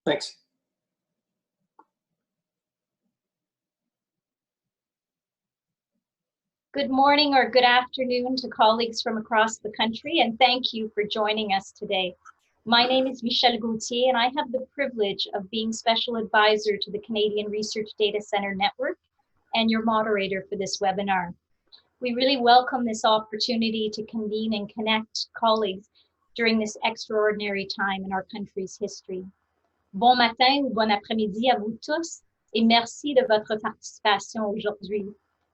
Thanks. Good morning or good afternoon to colleagues from across the country, and thank you for joining us today. My name is Michelle Gauthier, and I have the privilege of being Special Advisor to the Canadian Research Data Centre Network and your moderator for this webinar. We really welcome this opportunity to convene and connect colleagues during this extraordinary time in our country's history. Bon matin ou bon après-midi à vous tous, et merci de votre participation aujourd'hui.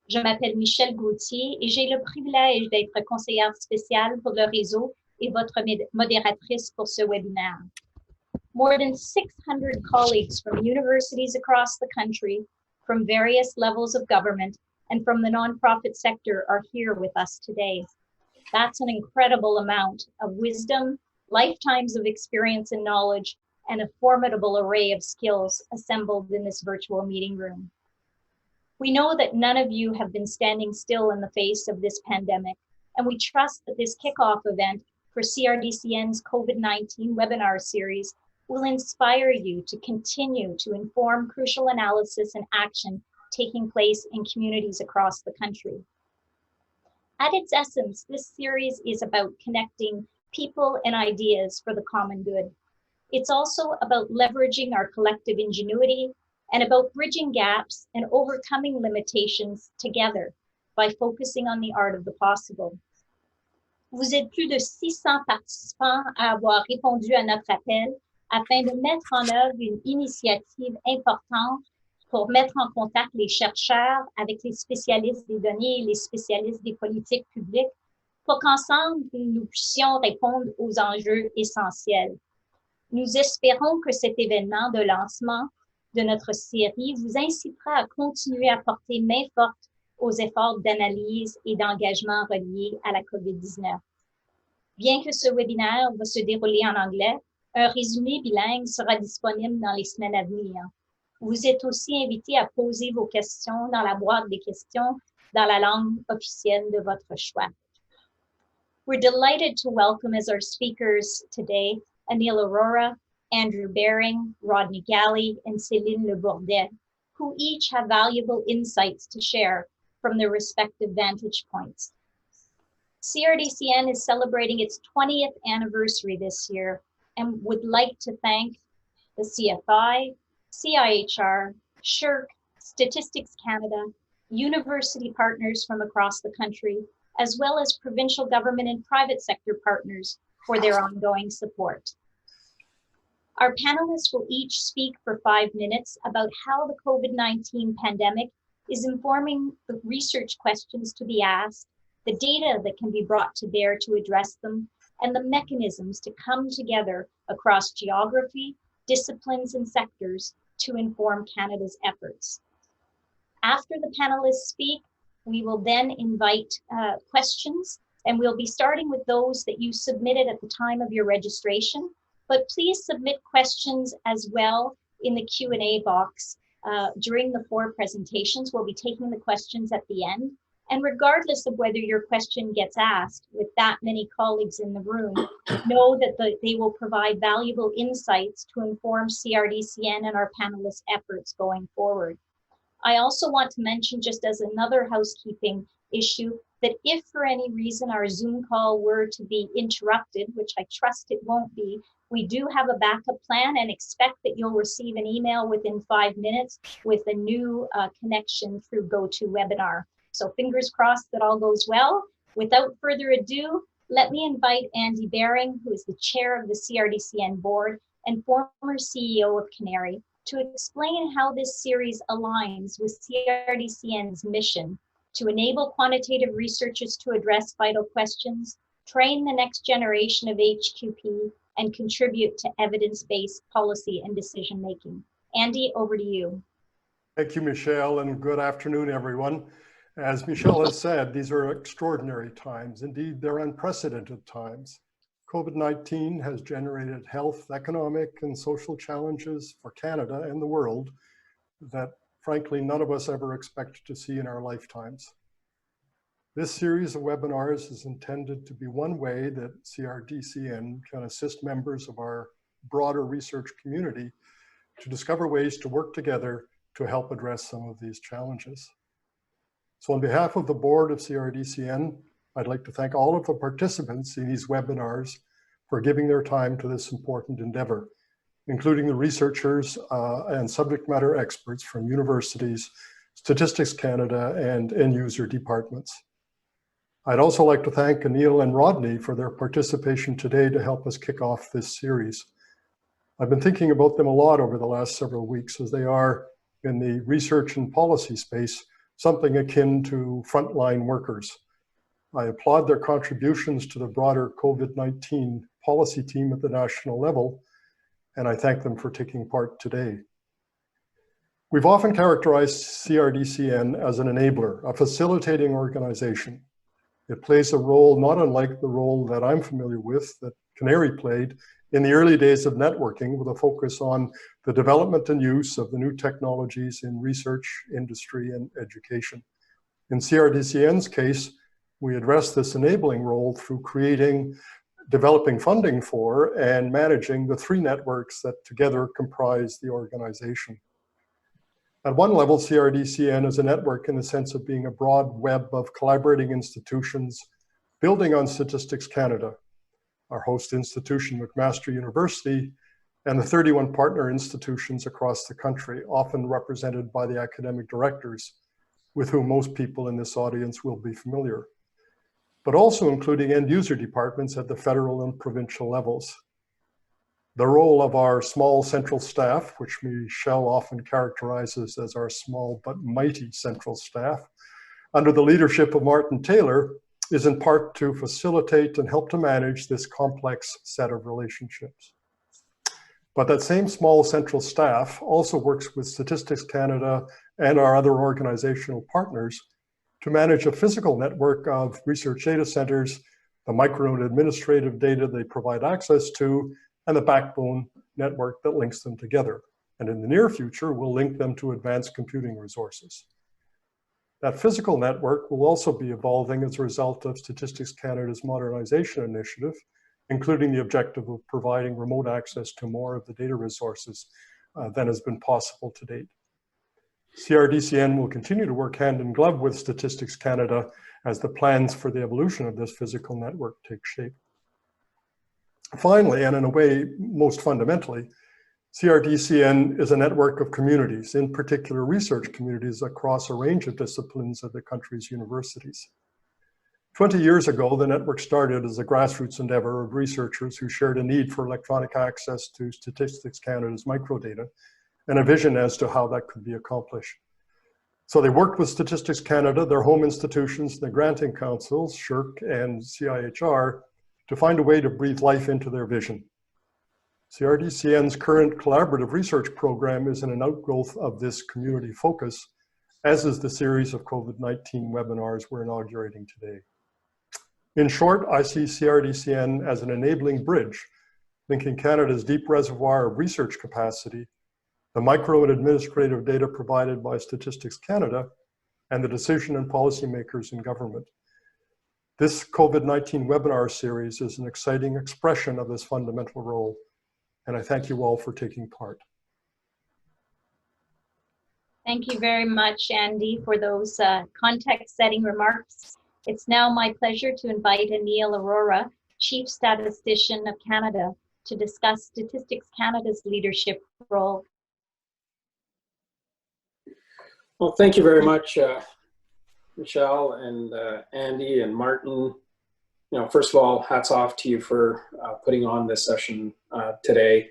Je m'appelle Michelle Gauthier et j'ai le privilège d'être conseillère spéciale pour le réseau et votre modératrice pour ce webinaire. More than 600 colleagues from universities across the country, from various levels of government, and from the nonprofit sector are here with us today. That's an incredible amount of wisdom, lifetimes of experience and knowledge, and a formidable array of skills assembled in this virtual meeting room. We know that none of you have been standing still in the face of this pandemic, and we trust that this kickoff event for CRDCN's COVID-19 webinar series will inspire you to continue to inform crucial analysis and action taking place in communities across the country. At its essence, this series is about connecting people and ideas for the common good. It's also about leveraging our collective ingenuity and about bridging gaps and overcoming limitations together by focusing on the art of the possible. Vous êtes plus de 600 participants à avoir répondu à notre appel afin de mettre en œuvre une initiative importante pour mettre en contact les chercheurs avec les spécialistes des données et les spécialistes des politiques publiques pour qu'ensemble, nous puissions répondre aux enjeux essentiels. Nous espérons que cet événement de lancement de notre série vous incitera à continuer à porter main forte aux efforts d'analyse et d'engagement reliés à la COVID-19. Bien que ce webinaire va se dérouler en anglais, un résumé bilingue sera disponible dans les semaines à venir. Vous êtes aussi invités à poser vos questions dans la boîte des questions dans la langue officielle de votre choix. We're delighted to welcome as our speakers today Anil Aurora, Andrew Bering, Rodney Galley, and Céline Le Bourdet, who each have valuable insights to share from their respective vantage points. CRDCN is celebrating its 20th anniversary this year and would like to thank the CFI, CIHR, SSHRC, Statistics Canada, university partners from across the country, as well as provincial government and private sector partners for their ongoing support. Our panelists will each speak for 5 minutes about how the COVID-19 pandemic is informing the research questions to be asked, the data that can be brought to bear to address them, and the mechanisms to come together across geography, disciplines, and sectors to inform Canada's efforts. After the panelists speak, we will then invite questions, and we'll be starting with those that you submitted at the time of your registration. But please submit questions as well in the Q&A box during the 4 presentations. We'll be taking the questions at the end. And regardless of whether your question gets asked with that many colleagues in the room, know that they will provide valuable insights to inform CRDCN and our panelists' efforts going forward. I also want to mention, just as another housekeeping issue, that if for any reason our Zoom call were to be interrupted, which I trust it won't be, we do have a backup plan and expect that you'll receive an email within 5 minutes with a new connection through GoToWebinar. So fingers crossed that all goes well. Without further ado, let me invite Andy Bering, who is the chair of the CRDCN board and former CEO of Canary, to explain how this series aligns with CRDCN's mission to enable quantitative researchers to address vital questions, train the next generation of HQP, and contribute to evidence-based policy and decision-making. Andy, over to you. Thank you, Michelle, and good afternoon, everyone. As Michelle has said, these are extraordinary times. Indeed, they're unprecedented times. COVID-19 has generated health, economic, and social challenges for Canada and the world that, frankly, none of us ever expected to see in our lifetimes. This series of webinars is intended to be one way that CRDCN can assist members of our broader research community to discover ways to work together to help address some of these challenges. So on behalf of the board of CRDCN, I'd like to thank all of the participants in these webinars for giving their time to this important endeavor, including the researchers and subject matter experts from universities, Statistics Canada, and end user departments. I'd also like to thank Anil and Rodney for their participation today to help us kick off this series. I've been thinking about them a lot over the last several weeks, as they are, in the research and policy space, something akin to frontline workers. I applaud their contributions to the broader COVID-19 policy team at the national level, and I thank them for taking part today. We've often characterized CRDCN as an enabler, a facilitating organization. It plays a role not unlike the role that I'm familiar with, that Canary played in the early days of networking, with a focus on the development and use of the new technologies in research, industry, and education. In CRDCN's case, we address this enabling role through creating, developing funding for, and managing the 3 networks that together comprise the organization. At one level, CRDCN is a network in the sense of being a broad web of collaborating institutions building on Statistics Canada, our host institution, McMaster University, and the 31 partner institutions across the country, often represented by the academic directors, with whom most people in this audience will be familiar, but also including end user departments at the federal and provincial levels. The role of our small central staff, which Michelle often characterizes as our small but mighty central staff, under the leadership of Martin Taylor, is in part to facilitate and help to manage this complex set of relationships. But that same small central staff also works with Statistics Canada and our other organizational partners to manage a physical network of research data centers, the micro and administrative data they provide access to, and the backbone network that links them together. And in the near future, we'll link them to advanced computing resources. That physical network will also be evolving as a result of Statistics Canada's modernization initiative, including the objective of providing remote access to more of the data resources than has been possible to date. CRDCN will continue to work hand in glove with Statistics Canada as the plans for the evolution of this physical network take shape. Finally, and in a way most fundamentally, CRDCN is a network of communities, in particular research communities across a range of disciplines at the country's universities. 20 years ago, the network started as a grassroots endeavor of researchers who shared a need for electronic access to Statistics Canada's microdata and a vision as to how that could be accomplished. So they worked with Statistics Canada, their home institutions, the granting councils, SSHRC and CIHR, to find a way to breathe life into their vision. CRDCN's current collaborative research program is an outgrowth of this community focus, as is the series of COVID-19 webinars we're inaugurating today. In short, I see CRDCN as an enabling bridge, linking Canada's deep reservoir of research capacity, the micro and administrative data provided by Statistics Canada, and the decision and policymakers in government. This COVID-19 webinar series is an exciting expression of this fundamental role, and I thank you all for taking part. Thank you very much, Andy, for those context-setting remarks. It's now my pleasure to invite Anil Aurora, Chief Statistician of Canada, to discuss Statistics Canada's leadership role. Well, thank you very much, Michelle and Andy and Martin. First of all, hats off to you for putting on this session today.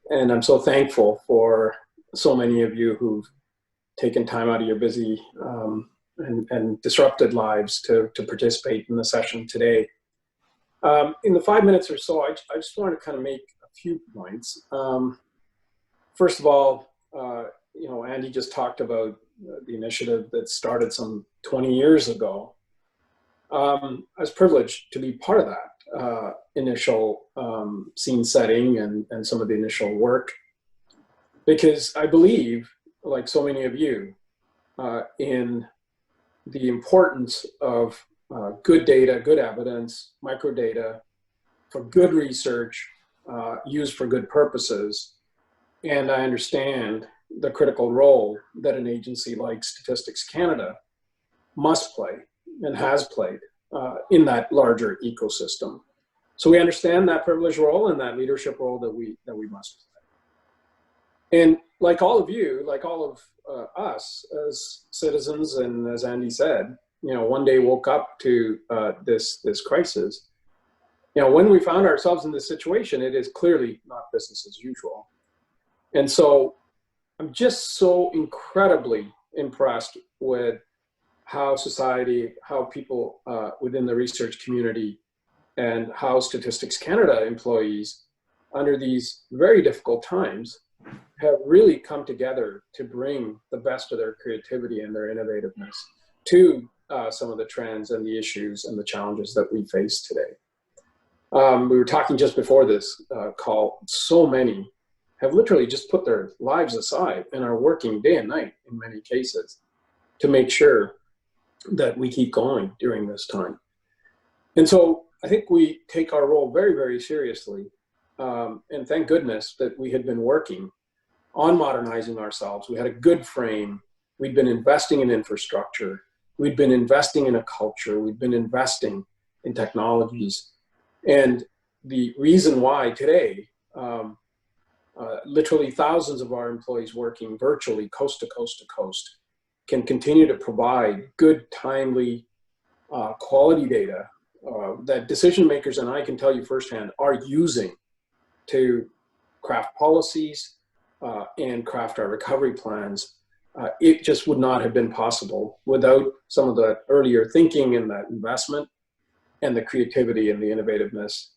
And I'm so thankful for so many of you who've taken time out of your busy and disrupted lives to participate in the session today. In the 5 minutes or so, I just want to kind of make a few points. First of all, Andy just talked about the initiative that started some 20 years ago. I was privileged to be part of that initial scene setting and some of the initial work, because I believe, like so many of you, in the importance of good data, good evidence, microdata for good research used for good purposes, And I understand the critical role that an agency like Statistics Canada must play and has played in that larger ecosystem. So we understand that privileged role and that leadership role that we must play. And like all of you, like all of us as citizens, and as Andy said, one day woke up to this crisis. When we found ourselves in this situation, it is clearly not business as usual. And so I'm just so incredibly impressed with how society, how people within the research community, and how Statistics Canada employees, under these very difficult times, have really come together to bring the best of their creativity and their innovativeness to some of the trends and the issues and the challenges that we face today. We were talking just before this call, so many have literally just put their lives aside and are working day and night in many cases to make sure that we keep going during this time. And so I think we take our role very, very seriously. And thank goodness that we had been working on modernizing ourselves. We had a good frame. We'd been investing in infrastructure. We'd been investing in a culture. We'd been investing in technologies. And the reason why today, literally thousands of our employees working virtually coast to coast to coast can continue to provide good, timely, quality data that decision makers, and I can tell you firsthand, are using to craft policies and craft our recovery plans. It just would not have been possible without some of the earlier thinking and that investment and the creativity and the innovativeness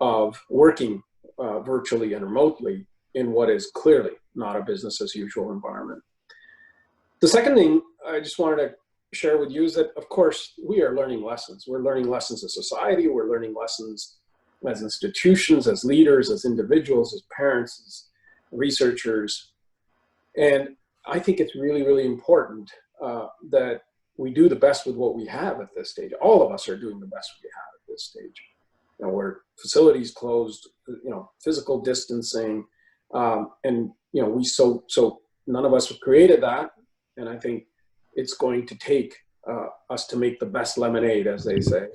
of working virtually and remotely in what is clearly not a business as usual environment. The second thing I just wanted to share with you is that, of course, we are learning lessons. We're learning lessons as society. We're learning lessons as institutions, as leaders, as individuals, as parents, as researchers. And I think it's really, really important that we do the best with what we have at this stage. All of us are doing the best we have at this stage. Where facilities closed, physical distancing, and so none of us have created that. And I think it's going to take us to make the best lemonade, as they say,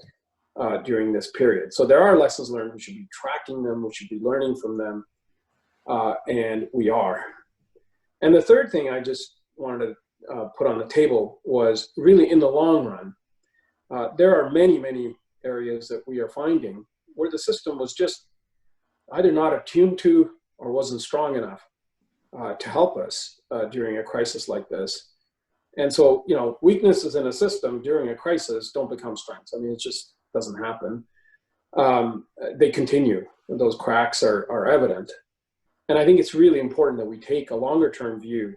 during this period. So there are lessons learned. We should be tracking them. We should be learning from them. And we are. And the third thing I just wanted to put on the table was really in the long run, there are many, many areas that we are finding where the system was just either not attuned to or wasn't strong enough to help us during a crisis like this. And so, weaknesses in a system during a crisis don't become strengths. I mean, it just doesn't happen. They continue. Those cracks are evident. And I think it's really important that we take a longer term view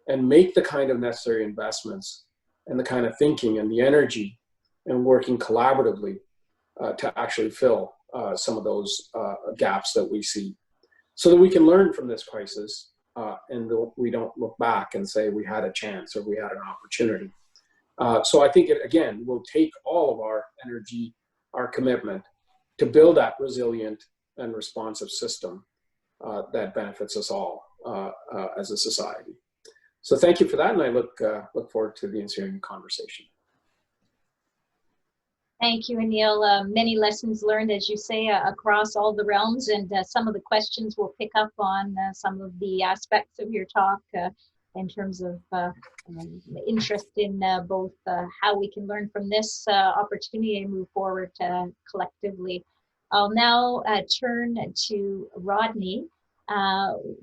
and make the kind of necessary investments and the kind of thinking and the energy and working collaboratively to actually fill some of those gaps that we see so that we can learn from this crisis and we don't look back and say we had a chance or we had an opportunity. So I think it, again, will take all of our energy, our commitment to build that resilient and responsive system that benefits us all as a society. So thank you for that, and I look forward to the ensuing conversation. Thank you, Anil. Many lessons learned, as you say, across all the realms, and some of the questions we'll pick up on some of the aspects of your talk in terms of interest in both how we can learn from this opportunity and move forward collectively. I'll now turn to Rodney,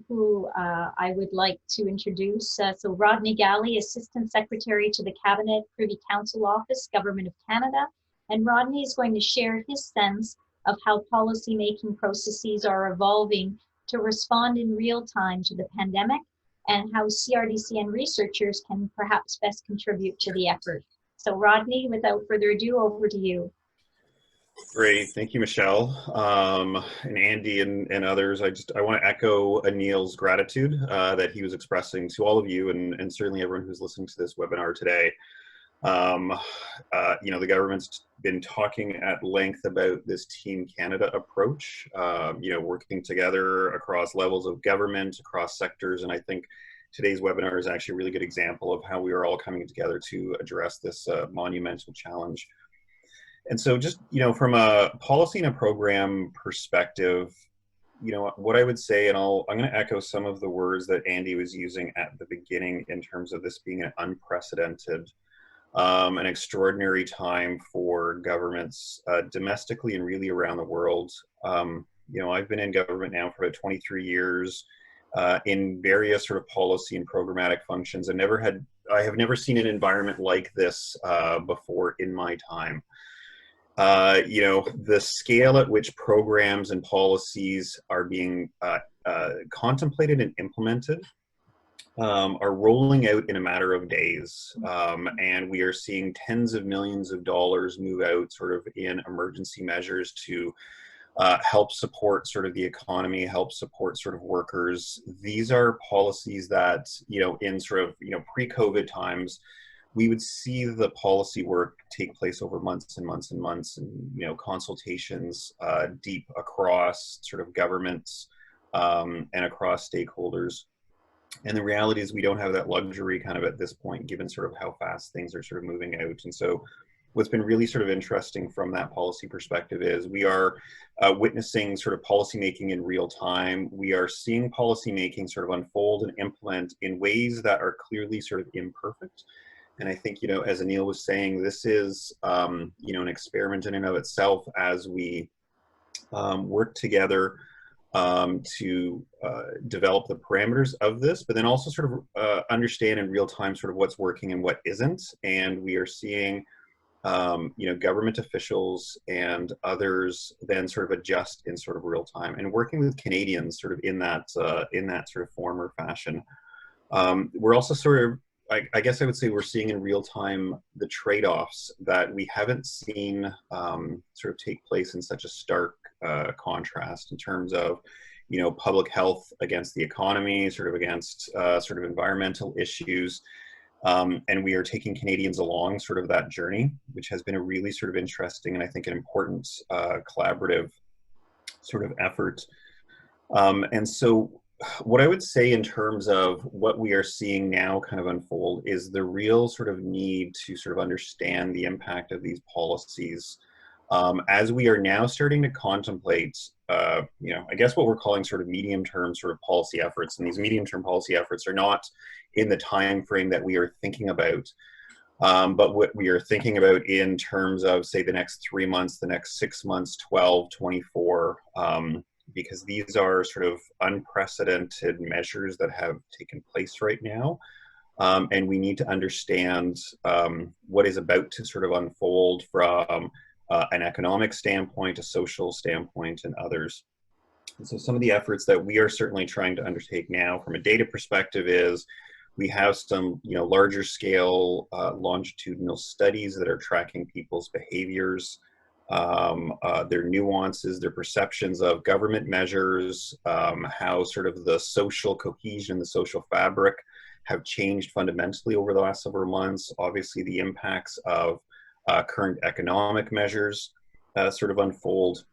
who I would like to introduce. So Rodney Galley, Assistant Secretary to the Cabinet Privy Council Office, Government of Canada. And Rodney is going to share his sense of how policy-making processes are evolving to respond in real time to the pandemic and how CRDCN researchers can perhaps best contribute to the effort. So Rodney, without further ado, over to you. Great, thank you, Michelle, and Andy and others. I want to echo Anil's gratitude that he was expressing to all of you and certainly everyone who's listening to this webinar today. The government's been talking at length about this Team Canada approach, working together across levels of government, across sectors, and I think today's webinar is actually a really good example of how we are all coming together to address this monumental challenge. And so just, from a policy and a program perspective, what I would say, and I'm going to echo some of the words that Andy was using at the beginning in terms of this being an unprecedented, an extraordinary time for governments domestically and really around the world. I've been in government now for about 23 years in various sort of policy and programmatic functions, and I have never seen an environment like this before in my time. The scale at which programs and policies are being contemplated and implemented are rolling out in a matter of days. And we are seeing tens of millions of dollars move out sort of in emergency measures to help support sort of the economy, help support sort of workers. These are policies that, in sort of, pre-COVID times, we would see the policy work take place over months and months and months, and consultations deep across sort of governments and across stakeholders. And the reality is we don't have that luxury kind of at this point, given sort of how fast things are sort of moving out. And so what's been really sort of interesting from that policy perspective is we are witnessing sort of policymaking in real time. We are seeing policymaking sort of unfold and implement in ways that are clearly sort of imperfect. And I think, as Anil was saying, this is, an experiment in and of itself as we work together to develop the parameters of this, but then also sort of understand in real time sort of what's working and what isn't. And we are seeing, government officials and others then sort of adjust in sort of real time, and working with Canadians sort of in that sort of form or fashion. We're also sort of, I guess I would say we're seeing in real time the trade-offs that we haven't seen sort of take place in such a stark contrast in terms of, public health against the economy, sort of against sort of environmental issues. And we are taking Canadians along sort of that journey, which has been a really sort of interesting and I think an important collaborative sort of effort. And so what I would say in terms of what we are seeing now kind of unfold is the real sort of need to sort of understand the impact of these policies as we are now starting to contemplate, I guess what we're calling sort of medium-term sort of policy efforts. And these medium-term policy efforts are not in the time frame that we are thinking about, but what we are thinking about in terms of, say, the next 3 months, the next 6 months, 12, 24, because these are sort of unprecedented measures that have taken place right now. And we need to understand what is about to sort of unfold from an economic standpoint, a social standpoint, and others. And so some of the efforts that we are certainly trying to undertake now from a data perspective is we have some, larger scale longitudinal studies that are tracking people's behaviors, their nuances, their perceptions of government measures, how sort of the social cohesion, the social fabric have changed fundamentally over the last several months. Obviously, the impacts of current economic measures sort of unfold.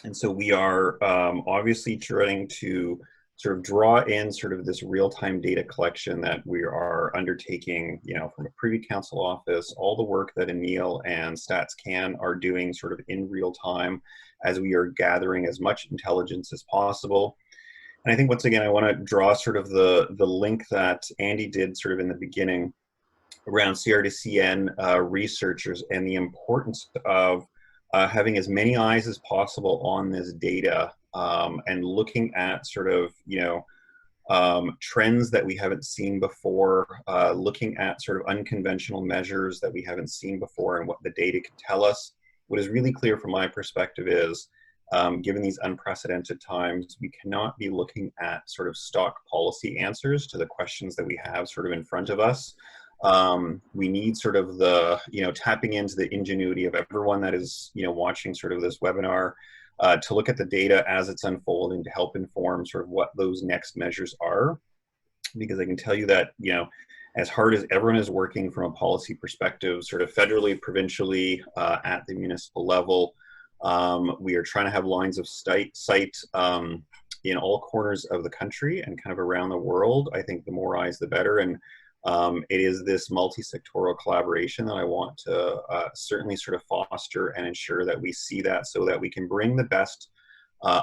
And so we are obviously trying to sort of draw in sort of this real-time data collection that we are undertaking, from a Privy Council office, all the work that Anil and Statistician are doing sort of in real time as we are gathering as much intelligence as possible. And I think once again, I want to draw sort of the link that Andy did sort of in the beginning around Crdcn researchers and the importance of having as many eyes as possible on this data and looking at sort of, trends that we haven't seen before, looking at sort of unconventional measures that we haven't seen before and what the data can tell us. What is really clear from my perspective is, given these unprecedented times, we cannot be looking at sort of stock policy answers to the questions that we have sort of in front of us. We need sort of the, tapping into the ingenuity of everyone that is, watching sort of this webinar to look at the data as it's unfolding to help inform sort of what those next measures are. Because I can tell you that, as hard as everyone is working from a policy perspective, sort of federally, provincially, at the municipal level, we are trying to have lines of sight in all corners of the country and kind of around the world. I think the more eyes, the better. And it is this multi-sectoral collaboration that I want to certainly sort of foster and ensure that we see that, so that we can bring the best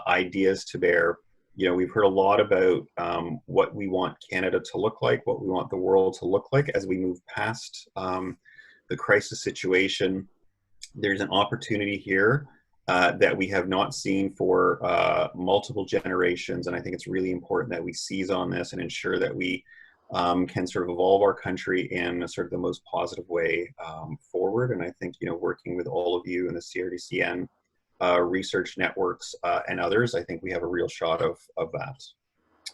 ideas to bear. You know, we've heard a lot about what we want Canada to look like, what we want the world to look like as we move past the crisis situation. There's an opportunity here that we have not seen for multiple generations, and I think it's really important that we seize on this and ensure that we can sort of evolve our country in a sort of the most positive way forward. And I think, you know, working with all of you in the Crdcn research networks and others, I think we have a real shot of that.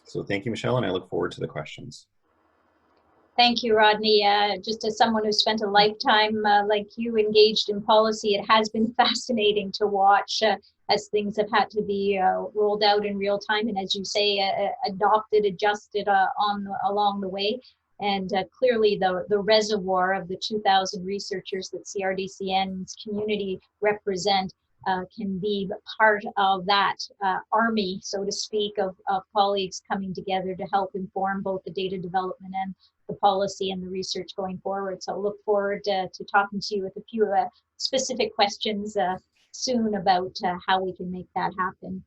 So thank you, Michelle, and I look forward to the questions. Thank you, Rodney. Just as someone who spent a lifetime like you engaged in policy, it has been fascinating to watch as things have had to be rolled out in real time, and as you say, adopted, adjusted along the way. And clearly the reservoir of the 2,000 researchers that Crdcn's community represent can be part of that army, so to speak, of colleagues coming together to help inform both the data development and the policy and the research going forward. So I look forward to talking to you with a few specific questions soon about how we can make that happen.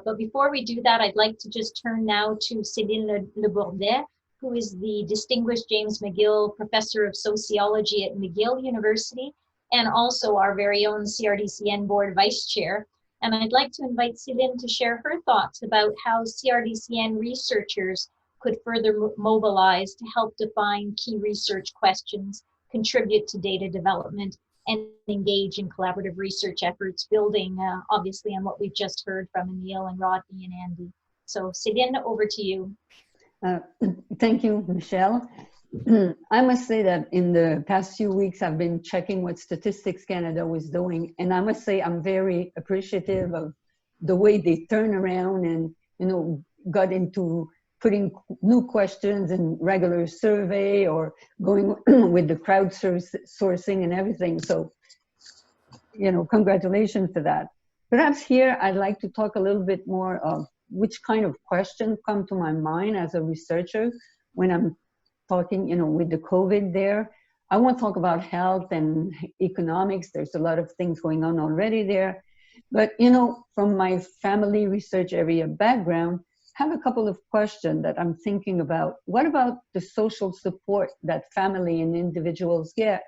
But before we do that, I'd like to just turn now to Céline Lebourdet, who is the Distinguished James McGill Professor of Sociology at McGill University, and also our very own Crdcn Board Vice Chair. And I'd like to invite Céline to share her thoughts about how Crdcn researchers could further mobilize to help define key research questions, contribute to data development, and engage in collaborative research efforts, building obviously on what we've just heard from Anil and Rodney and Andy. So Céline, over to you. Thank you, Michelle. I must say that in the past few weeks, I've been checking what Statistics Canada was doing, and I must say I'm very appreciative of the way they turn around and, you know, got into putting new questions in regular survey or going with the crowdsourcing and everything. So, you know, congratulations for that. Perhaps here I'd like to talk a little bit more of which kind of questions come to my mind as a researcher when I'm talking, you know, with the COVID there. I won't talk about health and economics. There's a lot of things going on already there. But, you know, from my family research area background, I have a couple of questions that I'm thinking about. What about the social support that family and individuals get?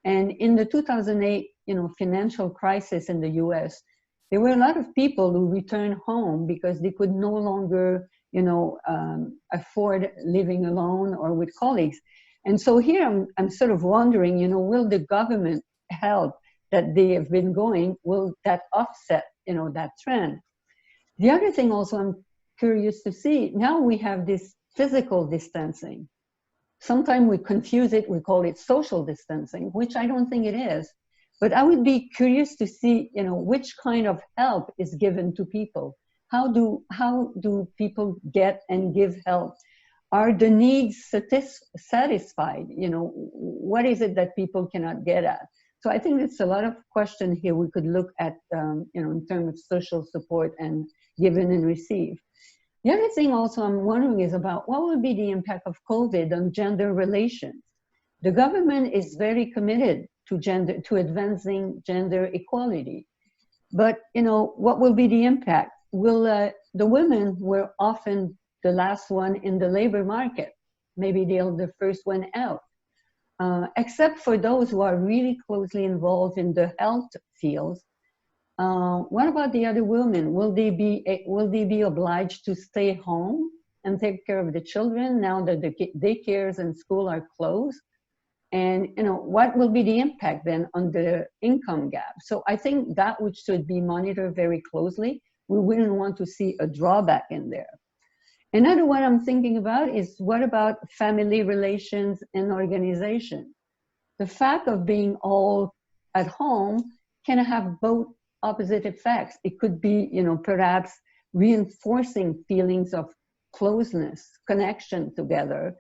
And in the 2008, you know, financial crisis in the US, there were a lot of people who returned home because they could no longer, you know, afford living alone or with colleagues. And so here I'm sort of wondering, you know, will the government help that they have been going, will that offset, you know, that trend? The other thing also I'm curious to see, now we have this physical distancing. Sometimes we confuse it, we call it social distancing, which I don't think it is. But I would be curious to see, you know, which kind of help is given to people. How do people get and give help? Are the needs satisfied? You know, what is it that people cannot get at? So I think it's a lot of questions here we could look at, you know, in terms of social support and given and received. The other thing also I'm wondering is about what would be the impact of COVID on gender relations. The government is very committed to advancing gender equality, but you know, what will be the impact? Will the women were often the last one in the labor market? Maybe they're the first one out, except for those who are really closely involved in the health fields. What about the other women? Will they be obliged to stay home and take care of the children now that the daycares and school are closed? And you know, what will be the impact then on the income gap? So I think that which should be monitored very closely. We wouldn't want to see a drawback in there. Another one I'm thinking about is what about family relations and organization? The fact of being all at home can have both opposite effects. It could be, you know, perhaps reinforcing feelings of closeness, connection together,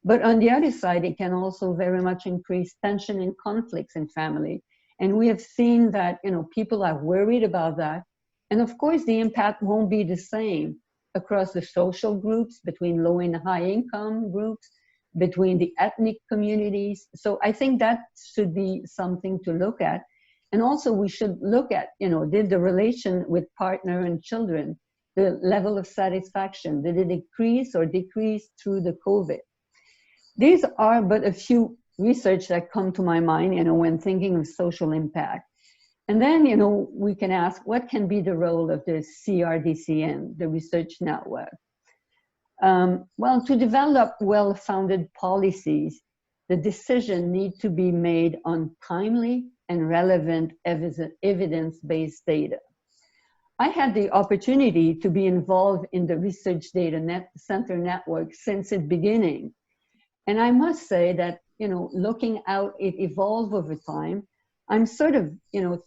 But on the other side, it can also very much increase tension and conflicts in family. And we have seen that, people are worried about that. And of course, the impact won't be the same across the social groups, between low and high income groups, between the ethnic communities. So I think that should be something to look at. And also we should look at, did the relation with partner and children, the level of satisfaction, did it increase or decrease through the COVID? These are but a few research that come to my mind, when thinking of social impact. And then, we can ask, what can be the role of the Crdcn, the research network? Well, to develop well-founded policies, the decision need to be made on timely and relevant evidence-based data. I had the opportunity to be involved in the Research Data Center Network since its beginning. And I must say that, looking out, it evolved over time. I'm sort of,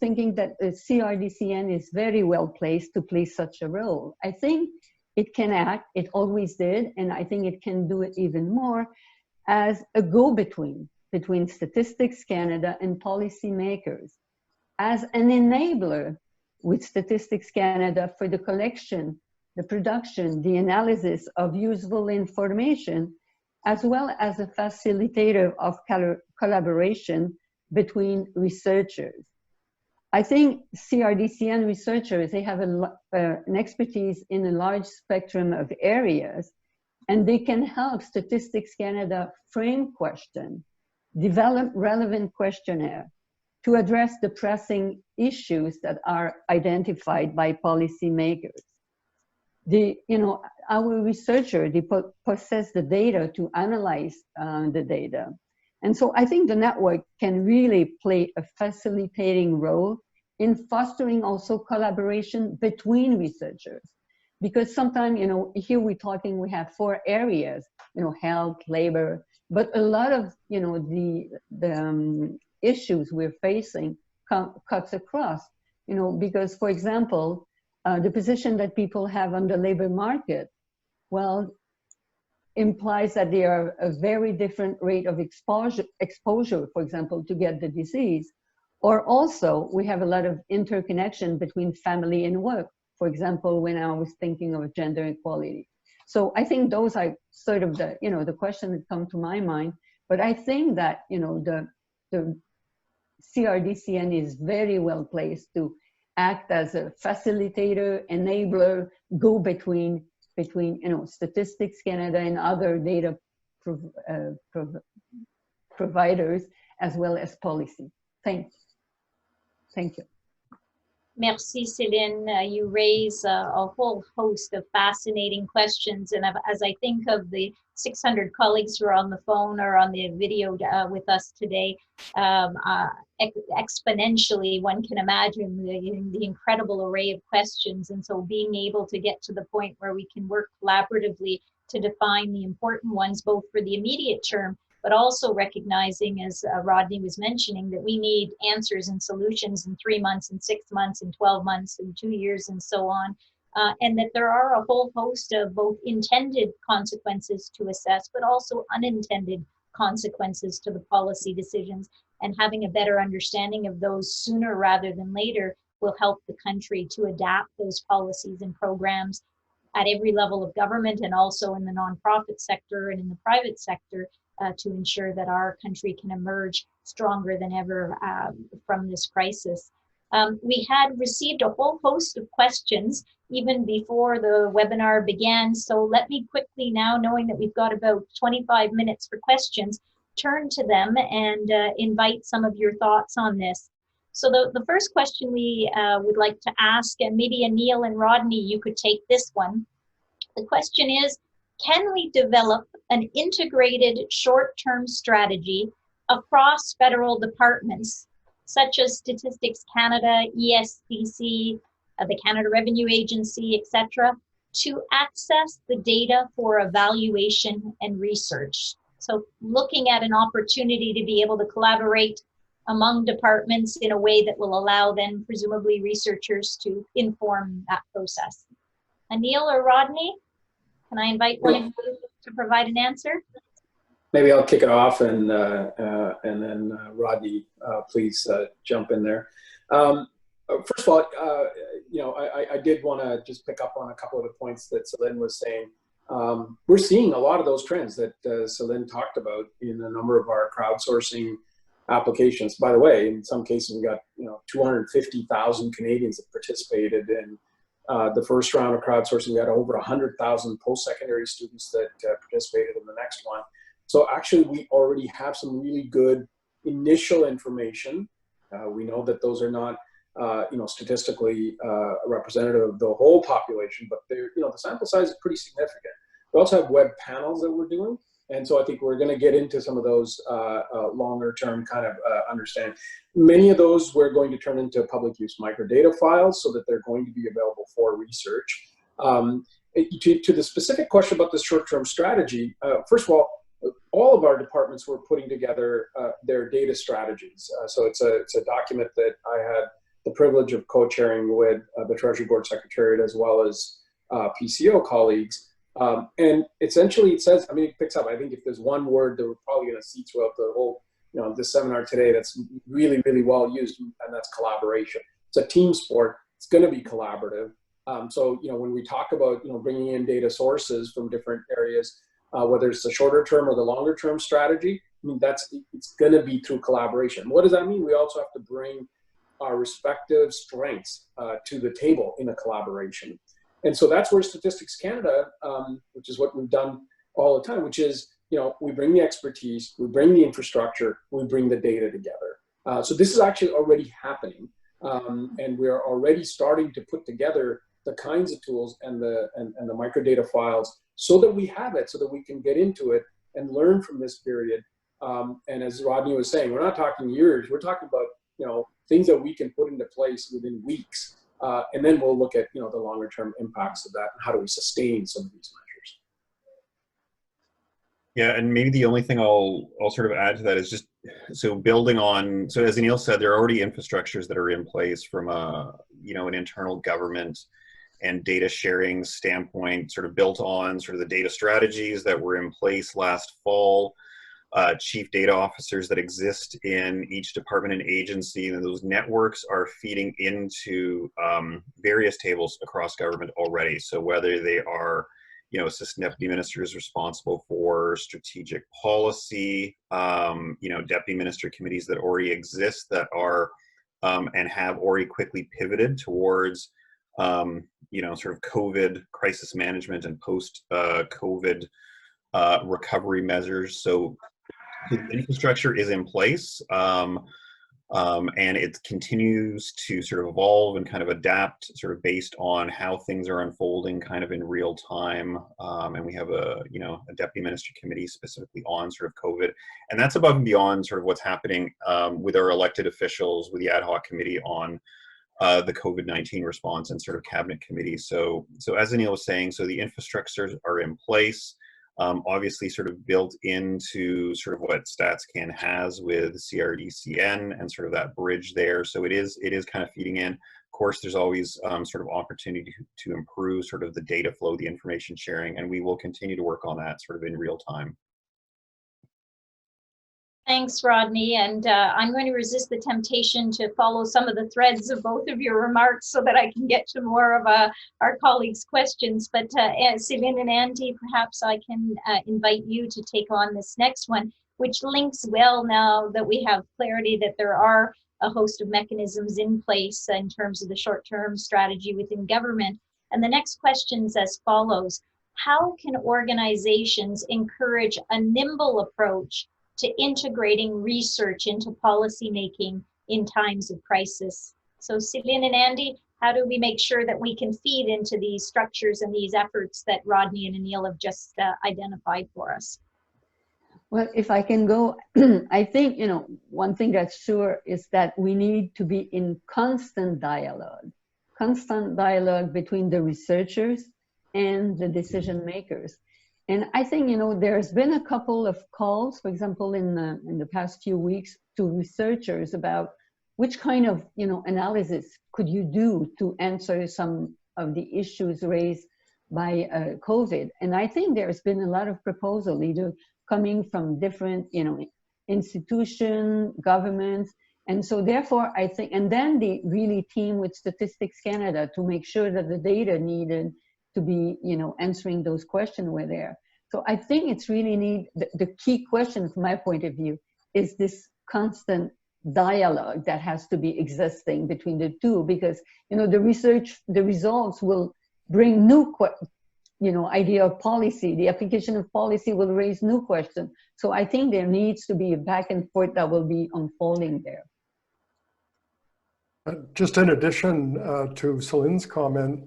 thinking that the Crdcn is very well placed to play such a role. I think it can act, it always did, and I think it can do it even more as a go-between between Statistics Canada and policymakers, as an enabler with Statistics Canada for the collection, the production, the analysis of useful information, as well as a facilitator of collaboration between researchers. I think Crdcn researchers, they have an expertise in a large spectrum of areas, and they can help Statistics Canada frame questions, develop relevant questionnaire to address the pressing issues that are identified by policymakers. Our researchers, they possess the data to analyze the data. And so I think the network can really play a facilitating role in fostering also collaboration between researchers. Because sometimes, here we have 4 areas, health, labor, but a lot of, the issues we're facing cuts across, because, for example, the position that people have on the labor market, well, implies that they are a very different rate of exposure, for example, to get the disease. Or also, we have a lot of interconnection between family and work. For example, when I was thinking of gender equality. So I think those are sort of the, the questions that come to my mind. But I think that, the Crdcn is very well placed to act as a facilitator, enabler, go-between between Statistics Canada and other data providers, as well as policy. Thank you. Merci, Céline. You raise a whole host of fascinating questions. And as I think of the 600 colleagues who are on the phone or on the video with us today, exponentially, one can imagine the incredible array of questions. And so being able to get to the point where we can work collaboratively to define the important ones, both for the immediate term, but also recognizing, as Rodney was mentioning, that we need answers and solutions in 3 months and 6 months and 12 months and 2 years and so on. And that there are a whole host of both intended consequences to assess, but also unintended consequences to the policy decisions. And having a better understanding of those sooner rather than later will help the country to adapt those policies and programs at every level of government, and also in the nonprofit sector and in the private sector, to ensure that our country can emerge stronger than ever from this crisis. We had received a whole host of questions even before the webinar began. So let me quickly now, knowing that we've got about 25 minutes for questions, turn to them and invite some of your thoughts on this. So the first question we would like to ask, and maybe Anil and Rodney, you could take this one. The question is, can we develop an integrated short-term strategy across federal departments, such as Statistics Canada, ESBC, the Canada Revenue Agency, etc., to access the data for evaluation and research? So looking at an opportunity to be able to collaborate among departments in a way that will allow then presumably researchers to inform that process. Anil or Rodney? Can I invite one of you to provide an answer? maybe I'll kick it off, and then Rodney, please jump in there. First of all, I did want to just pick up on a couple of the points that Celine was saying. We're seeing a lot of those trends that Celine talked about in a number of our crowdsourcing applications. By the way, in some cases, we got 250,000 Canadians that participated in the first round of crowdsourcing. We had over 100,000 post-secondary students that participated in the next one. So actually, we already have some really good initial information. We know that those are not statistically representative of the whole population, but they're, the sample size is pretty significant. We also have web panels that we're doing. And so I think we're going to get into some of those longer term kind of understanding. Many of those we're going to turn into public use microdata files so that they're going to be available for research. To the specific question about the short-term strategy, first of all of our departments were putting together their data strategies. So it's a document that I had the privilege of co-chairing with the Treasury Board Secretariat as well as PCO colleagues. And essentially it says, it picks up, I think if there's one word that we're probably going to see throughout the whole, this seminar today that's really, really well used, and that's collaboration. It's a team sport. It's going to be collaborative. So, when we talk about, bringing in data sources from different areas, whether it's the shorter term or the longer term strategy, it's going to be through collaboration. What does that mean? We also have to bring our respective strengths to the table in a collaboration. And so that's where Statistics Canada, which is what we've done all the time, which is, we bring the expertise, we bring the infrastructure, we bring the data together. So this is actually already happening. And we are already starting to put together the kinds of tools and the microdata files so that we have it, so that we can get into it and learn from this period. And as Rodney was saying, we're not talking years, we're talking about, things that we can put into place within weeks. And then we'll look at, the longer term impacts of that and how do we sustain some of these measures. Yeah, and maybe the only thing I'll sort of add to that is just, so building on, so as Anil said, there are already infrastructures that are in place from a, an internal government and data sharing standpoint, sort of built on sort of the data strategies that were in place last fall. Chief data officers that exist in each department and agency, and those networks are feeding into various tables across government already. So whether they are, assistant deputy ministers responsible for strategic policy, deputy minister committees that already exist that are and have already quickly pivoted towards, sort of COVID crisis management and post-COVID recovery measures. So the infrastructure is in place, and it continues to sort of evolve and kind of adapt sort of based on how things are unfolding kind of in real time. And we have a deputy minister committee specifically on sort of COVID, and that's above and beyond sort of what's happening with our elected officials, with the ad hoc committee on the COVID-19 response and sort of cabinet committee. So as Anil was saying, so the infrastructures are in place. Obviously sort of built into sort of what StatsCan has with Crdcn and sort of that bridge there. So it is kind of feeding in. Of course, there's always sort of opportunity to improve sort of the data flow, the information sharing, and we will continue to work on that sort of in real time. Thanks, Rodney. And I'm going to resist the temptation to follow some of the threads of both of your remarks so that I can get to more of our colleagues' questions. But Celine and Andy, perhaps I can invite you to take on this next one, which links well now that we have clarity that there are a host of mechanisms in place in terms of the short-term strategy within government. And the next question is as follows: how can organizations encourage a nimble approach to integrating research into policymaking in times of crisis? So Celine and Andy, how do we make sure that we can feed into these structures and these efforts that Rodney and Anil have just identified for us? Well, if I can go, I think, one thing that's sure is that we need to be in constant dialogue between the researchers and the decision makers. And I think, there's been a couple of calls, for example, in the past few weeks to researchers about which kind of, analysis could you do to answer some of the issues raised by COVID. And I think there's been a lot of proposal, either coming from different, institution, governments. And so therefore, I think, and then they really team with Statistics Canada to make sure that the data needed to be, answering those questions were there. So I think it's really the key question from my point of view is this constant dialogue that has to be existing between the two, because, the results will bring new idea of policy. The application of policy will raise new questions. So I think there needs to be a back and forth that will be unfolding there. Just in addition to Celine's comment,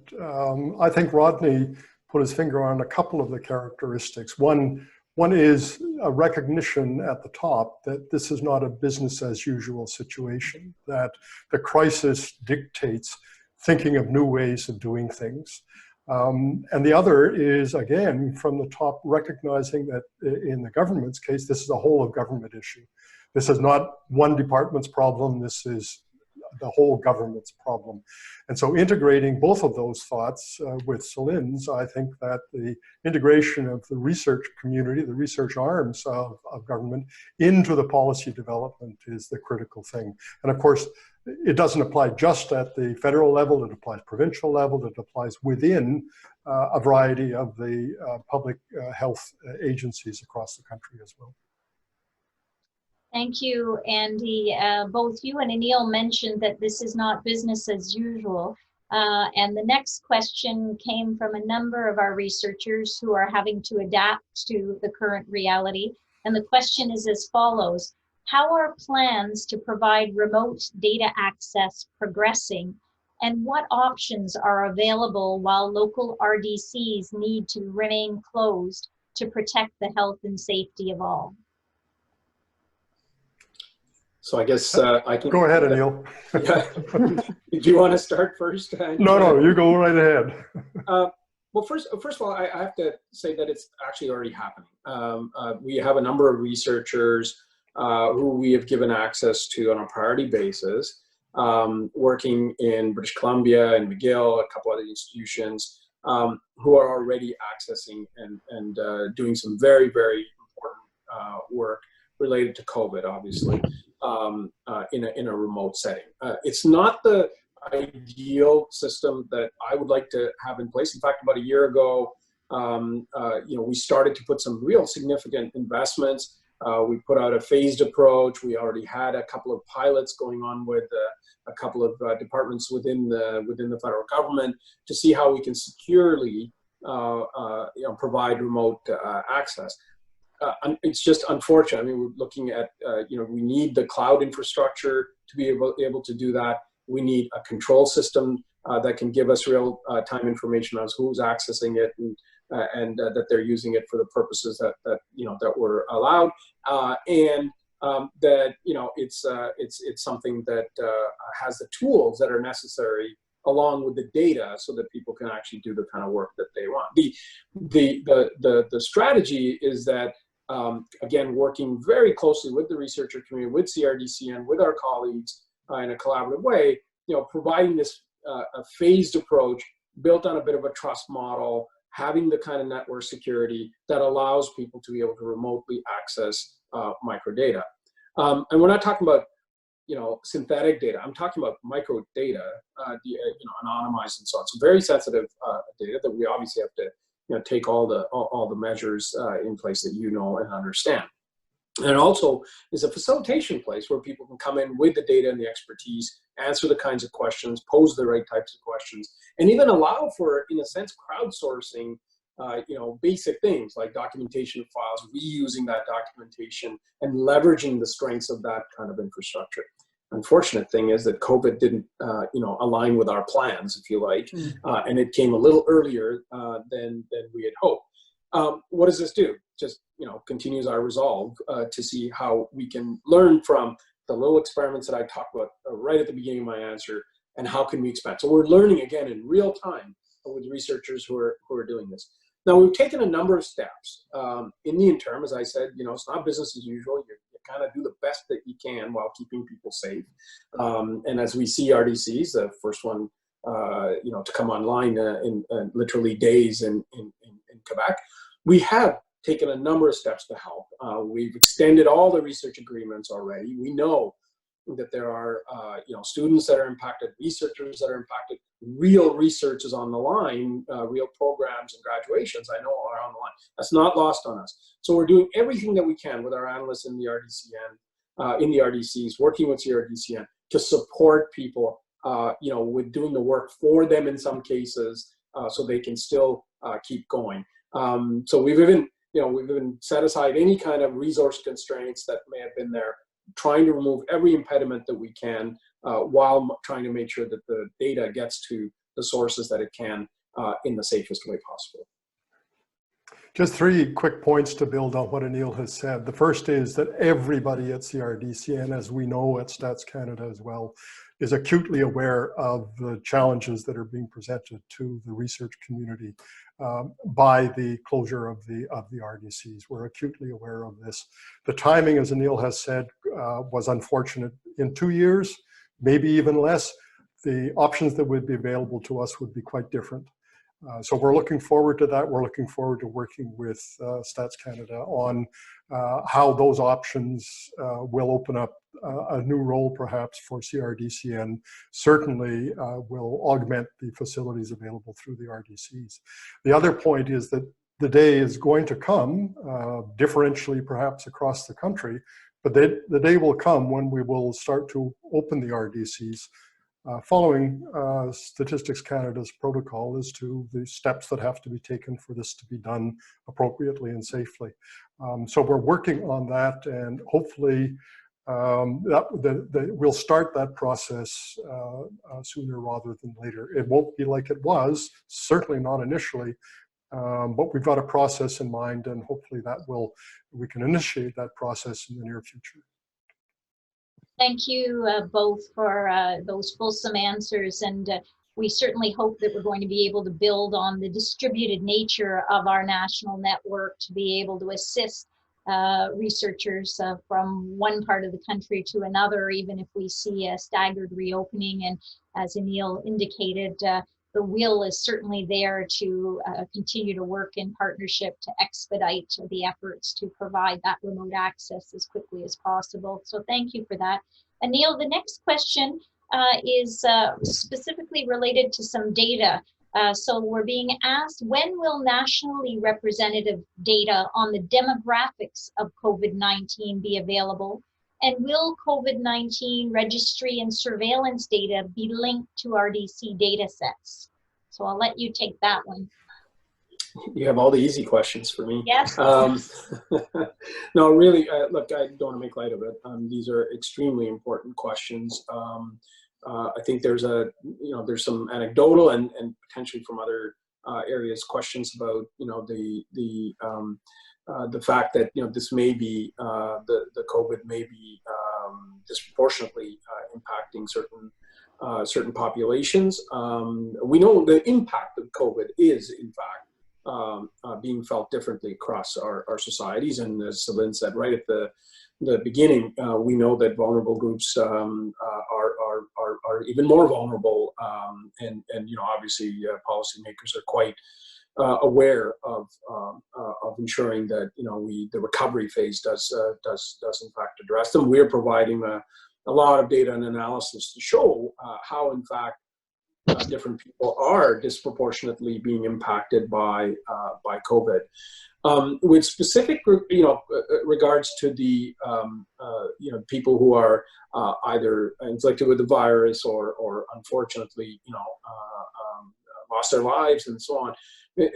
I think Rodney put his finger on a couple of the characteristics. One is a recognition at the top that this is not a business as usual situation, that the crisis dictates thinking of new ways of doing things. And the other is, again, from the top, recognizing that in the government's case, this is a whole of government issue. This is not one department's problem, this is the whole government's problem. And so integrating both of those thoughts with Celine's, I think that the integration of the research community, the research arms of government into the policy development is the critical thing. And of course, it doesn't apply just at the federal level, it applies provincial level, it applies within a variety of the public health agencies across the country as well. Thank you, Andy. Both you and Anil mentioned that this is not business as usual. And the next question came from a number of our researchers who are having to adapt to the current reality. And the question is as follows: how are plans to provide remote data access progressing? And what options are available while local RDCs need to remain closed to protect the health and safety of all? So I guess I can go ahead, Anil. Do you want to start first? No, you go right ahead. Well, first of all, I have to say that it's actually already happening. We have a number of researchers who we have given access to on a priority basis, working in British Columbia and McGill, a couple other institutions, who are already accessing and doing some very, very important work related to COVID, obviously, in a remote setting. It's not the ideal system that I would like to have in place. In fact, about a year ago, we started to put some real significant investments. We put out a phased approach. We already had a couple of pilots going on with a couple of departments within the federal government to see how we can securely provide remote access. It's just unfortunate. I mean, we're looking at, we need the cloud infrastructure to be able to do that. We need a control system that can give us real time information on who's accessing it and that they're using it for the purposes that were allowed, and that it's something that has the tools that are necessary along with the data so that people can actually do the kind of work that they want. The strategy is that, again, working very closely with the researcher community, with CRDCN, with our colleagues in a collaborative way, providing this a phased approach built on a bit of a trust model, having the kind of network security that allows people to be able to remotely access microdata. And we're not talking about synthetic data. I'm talking about microdata, anonymized and so on. So very sensitive data that we obviously have to take all the measures in place that and understand. And also is a facilitation place where people can come in with the data and the expertise, answer the kinds of questions, pose the right types of questions, and even allow for, in a sense, crowdsourcing, basic things like documentation of files, reusing that documentation and leveraging the strengths of that kind of infrastructure. Unfortunate thing is that COVID didn't, align with our plans, if you like, and it came a little earlier than we had hoped. What does this do? Just, continues our resolve to see how we can learn from the little experiments that I talked about right at the beginning of my answer, and how can we expand. So we're learning again in real time with researchers who are doing this. Now, we've taken a number of steps in the interim. As I said, it's not business as usual. You kind of do the best that you can while keeping people safe. And as we see RDCs, the first one, to come online in literally days in Quebec, we have taken a number of steps to help. We've extended all the research agreements already. We know that there are students that are impacted, researchers that are impacted, real research is on the line, real programs and graduations I know are on the line. That's not lost on us. So we're doing everything that we can with our analysts in the RDCN, in the RDCs, working with Crdcn to support people, with doing the work for them in some cases, so they can still keep going. So we've even set aside any kind of resource constraints that may have been there, trying to remove every impediment that we can, while trying to make sure that the data gets to the sources that it can in the safest way possible. Just 3 quick points to build on what Anil has said. The first is that everybody at Crdcn, as we know at Stats Canada as well, is acutely aware of the challenges that are being presented to the research community by the closure of the RDCs. We're acutely aware of this. The timing, as Anil has said, was unfortunate. In 2 years, maybe even less, the options that would be available to us would be quite different. So we're looking forward to that. We're looking forward to working with Stats Canada on how those options will open up a new role perhaps for Crdcn. Certainly will augment the facilities available through the RDCs. The other point is that the day is going to come, differentially perhaps across the country, but the day will come when we will start to open the RDCs following Statistics Canada's protocol as to the steps that have to be taken for this to be done appropriately and safely. So we're working on that, and hopefully we'll start that process sooner rather than later. It won't be like it was, certainly not initially, but we've got a process in mind, and hopefully we can initiate that process in the near future. Thank you both for those fulsome answers, and we certainly hope that we're going to be able to build on the distributed nature of our national network to be able to assist researchers from one part of the country to another, even if we see a staggered reopening. And as Anil indicated, the will is certainly there to continue to work in partnership to expedite the efforts to provide that remote access as quickly as possible. So thank you for that. Anil, the next question is specifically related to some data. So we're being asked, when will nationally representative data on the demographics of COVID-19 be available? And will COVID-19 registry and surveillance data be linked to RDC data sets? So I'll let you take that one. You have all the easy questions for me. Yes. No, really, look, I don't want to make light of it. These are extremely important questions. I think there's some anecdotal and potentially from other areas questions about, the fact that, this may be, the COVID may be disproportionately impacting certain populations. We know the impact of COVID is, in fact, being felt differently across our societies. And as Celine said right at the beginning, we know that vulnerable groups are even more vulnerable, and obviously policymakers are quite aware of ensuring that the recovery phase does in fact address them. We're providing a lot of data and analysis to show how in fact different people are disproportionately being impacted by COVID. With specific, regards to the, people who are either inflicted with the virus or unfortunately, lost their lives and so on,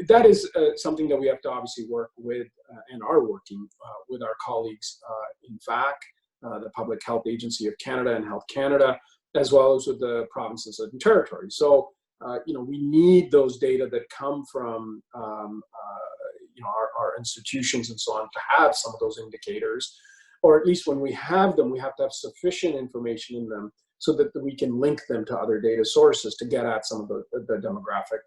that is something that we have to obviously work with and are working with our colleagues in FAC, the Public Health Agency of Canada and Health Canada, as well as with the provinces and territories. So, we need those data that come from, our institutions and so on to have some of those indicators, or at least when we have them, we have to have sufficient information in them so that we can link them to other data sources to get at some of the demographic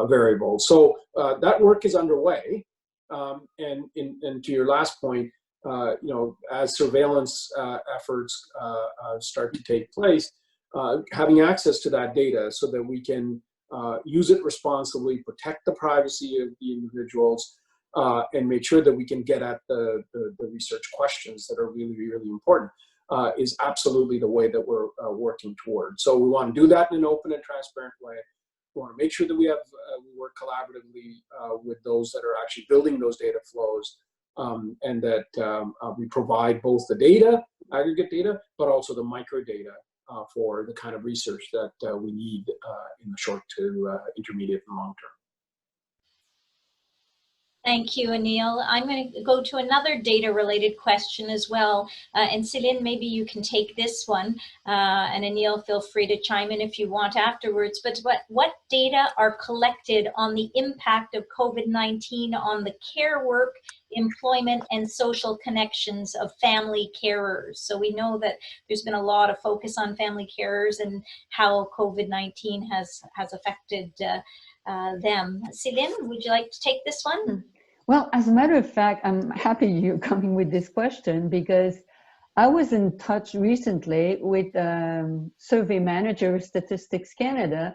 variables. So that work is underway. And to your last point, as surveillance efforts start to take place, having access to that data so that we can use it responsibly, protect the privacy of the individuals, and make sure that we can get at the research questions that are really, really important, is absolutely the way that we're working toward. So we want to do that in an open and transparent way. We want to make sure that we work collaboratively with those that are actually building those data flows, and that we provide both the data, aggregate data, but also the microdata for the kind of research that we need in the short to intermediate and long term. Thank you, Anil. I'm going to go to another data-related question as well. And Céline, maybe you can take this one. And Anil, feel free to chime in if you want afterwards. But what data are collected on the impact of COVID-19 on the care work, employment, and social connections of family carers? So we know that there's been a lot of focus on family carers and how COVID-19 has affected them. Céline, would you like to take this one? Well, as a matter of fact, I'm happy you're coming with this question, because I was in touch recently with survey manager of Statistics Canada,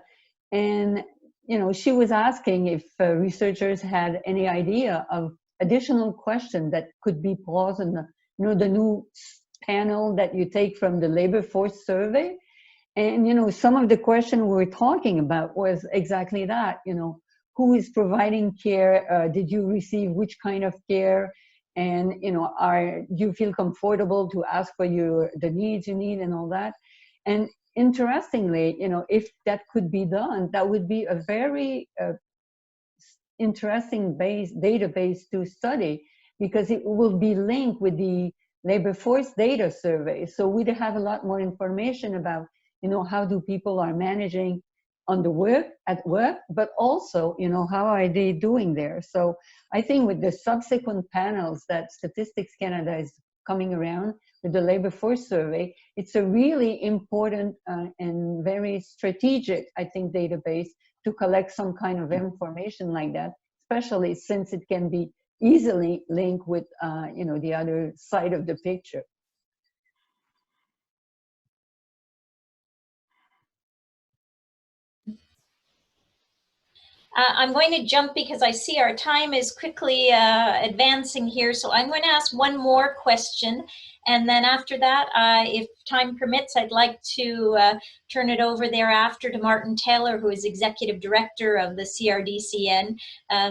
and she was asking if researchers had any idea of additional questions that could be posed in the new panel that you take from the labor force survey. And some of the questions we were talking about was exactly that. Who is providing care? Did you receive which kind of care? And do you feel comfortable to ask for the needs you need and all that? And interestingly, if that could be done, that would be a very interesting database to study, because it will be linked with the labor force data survey. So we'd have a lot more information about how do people are managing at work, but also, how are they doing there? So I think with the subsequent panels that Statistics Canada is coming around with the labor force survey, it's a really important and very strategic, I think, database to collect some kind of information like that, especially since it can be easily linked with, the other side of the picture. I'm going to jump because I see our time is quickly advancing here. So I'm going to ask one more question. And then after that, if time permits, I'd like to turn it over thereafter to Martin Taylor, who is Executive Director of the Crdcn,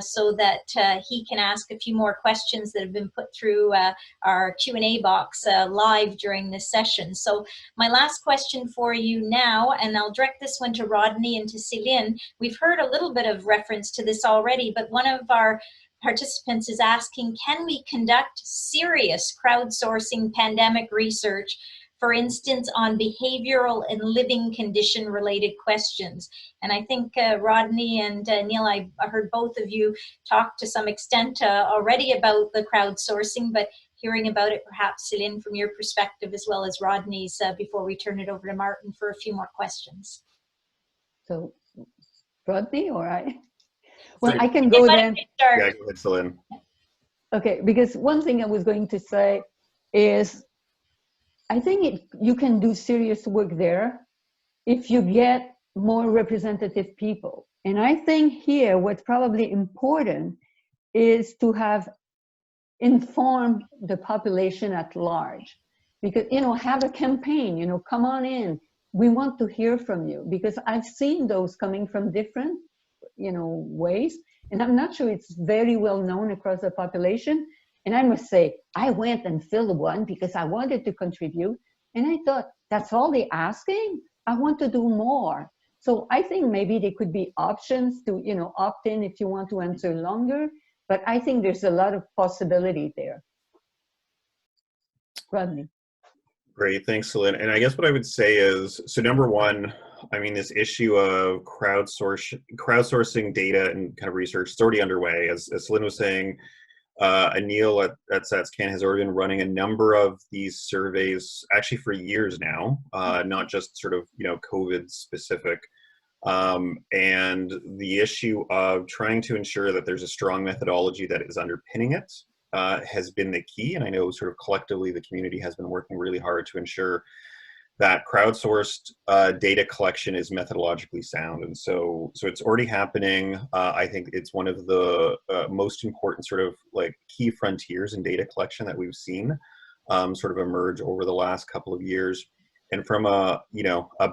so that he can ask a few more questions that have been put through our Q&A box live during this session. So my last question for you now, and I'll direct this one to Rodney and to Céline. We've heard a little bit of reference to this already, but one of our participants is asking, can we conduct serious crowdsourcing pandemic research, for instance, on behavioral and living condition related questions? And I think Rodney and Neil, I heard both of you talk to some extent already about the crowdsourcing, but hearing about it perhaps, Céline, from your perspective as well as Rodney's before we turn it over to Martin for a few more questions. So, Rodney or I? Well, I can go then. Yeah, go ahead, Céline. Okay, because one thing I was going to say is, I think you can do serious work there if you get more representative people. And I think here what's probably important is to have informed the population at large. Because, have a campaign, come on in. We want to hear from you, because I've seen those coming from different ways, and I'm not sure it's very well known across the population. And I must say, I went and filled one because I wanted to contribute, and I thought, that's all they're asking? I want to do more. So I think maybe there could be options to opt in if you want to answer longer, but I think there's a lot of possibility there. Rodney. Great, thanks, Céline. And I guess what I would say is, so number one, I mean, this issue of crowdsourcing data and kind of research is already underway. As Céline was saying, Anil at StatsCan has already been running a number of these surveys, actually for years now, not just sort of, COVID specific. And the issue of trying to ensure that there's a strong methodology that is underpinning it has been the key. And I know sort of collectively the community has been working really hard to ensure that crowdsourced data collection is methodologically sound. And so it's already happening. I think it's one of the most important sort of like key frontiers in data collection that we've seen sort of emerge over the last couple of years. And from a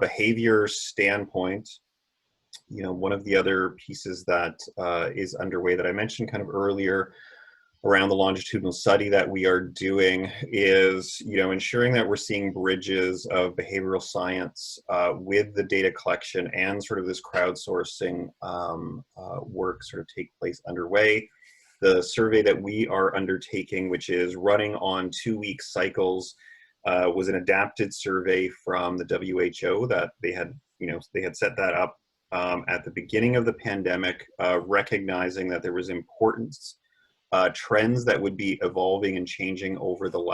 behavior standpoint, one of the other pieces that is underway that I mentioned kind of earlier around the longitudinal study that we are doing is, ensuring that we're seeing bridges of behavioral science with the data collection and sort of this crowdsourcing work sort of take place underway. The survey that we are undertaking, which is running on 2-week cycles, was an adapted survey from the WHO that they had set that up at the beginning of the pandemic, recognizing that there was importance trends that would be evolving and changing over the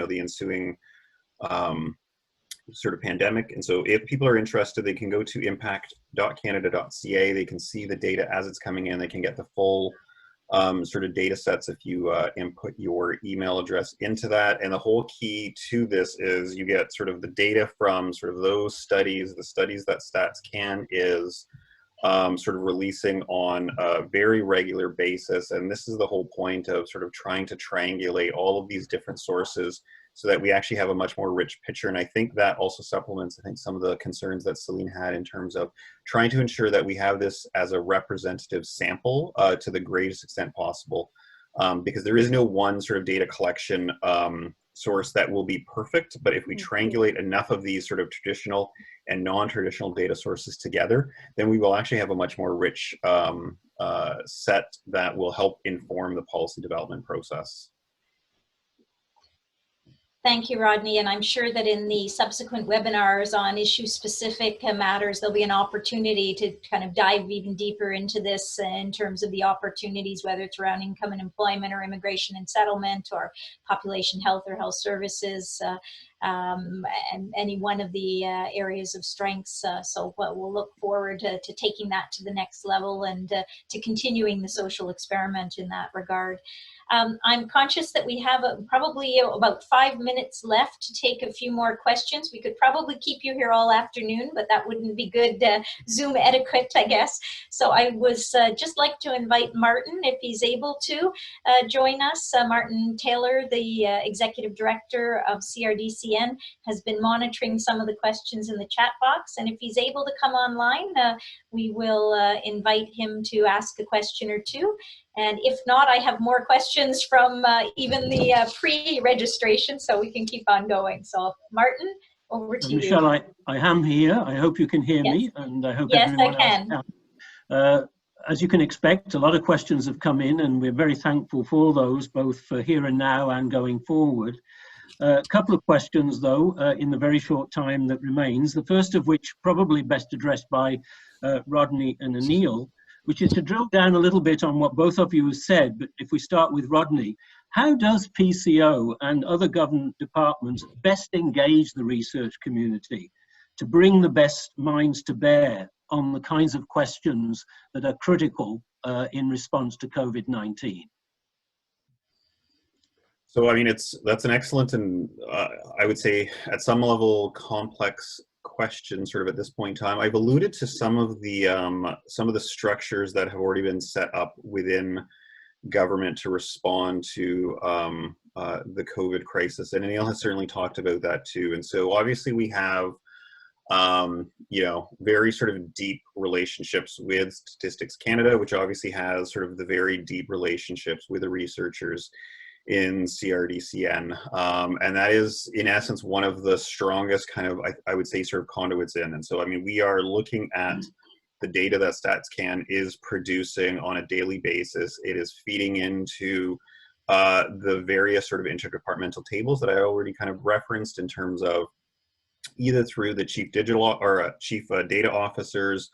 ensuing sort of pandemic. And so if people are interested, they can go to impact.canada.ca. They can see the data as it's coming in. They can get the full sort of data sets if you input your email address into that. And the whole key to this is you get sort of the data from sort of those studies, the studies that Stats.can is sort of releasing on a very regular basis. And this is the whole point of sort of trying to triangulate all of these different sources so that we actually have a much more rich picture. And I think that also supplements, some of the concerns that Celine had in terms of trying to ensure that we have this as a representative sample to the greatest extent possible, because there is no one sort of data collection source that will be perfect. But if we triangulate enough of these sort of traditional and non-traditional data sources together, then we will actually have a much more rich set that will help inform the policy development process. Thank you, Rodney. And I'm sure that in the subsequent webinars on issue-specific matters, there'll be an opportunity to kind of dive even deeper into this in terms of the opportunities, whether it's around income and employment or immigration and settlement or population health or health services, and any one of the areas of strengths. So we'll look forward to taking that to the next level and to continuing the social experiment in that regard. I'm conscious that we have probably about 5 minutes left to take a few more questions. We could probably keep you here all afternoon, but that wouldn't be good Zoom etiquette, I guess. So I was just like to invite Martin, if he's able to join us. Martin Taylor, the Executive Director of Crdcn, has been monitoring some of the questions in the chat box. And if he's able to come online, we will invite him to ask a question or two. And if not, I have more questions from even the pre-registration, so we can keep on going. So Martin, over to you. Michelle, I am here. I hope you can hear me, and I hope everyone else can. As you can expect, a lot of questions have come in, and we're very thankful for those, both for here and now and going forward. A couple of questions, though, in the very short time that remains, the first of which probably best addressed by Rodney and Anil, which is to drill down a little bit on what both of you have said. But if we start with Rodney, how does PCO and other government departments best engage the research community to bring the best minds to bear on the kinds of questions that are critical in response to COVID-19? So, I mean, that's an excellent and I would say at some level complex question sort of at this point in time. I've alluded to some of the structures that have already been set up within government to respond to the COVID crisis, and Anil has certainly talked about that too. And so obviously we have very sort of deep relationships with Statistics Canada, which obviously has sort of the very deep relationships with the researchers in Crdcn, and that is in essence one of the strongest kind of I would say sort of conduits in. And so I mean we are looking at the data that Stats.can is producing on a daily basis. It is feeding into the various sort of interdepartmental tables that I already kind of referenced in terms of either through the chief digital or chief data officers,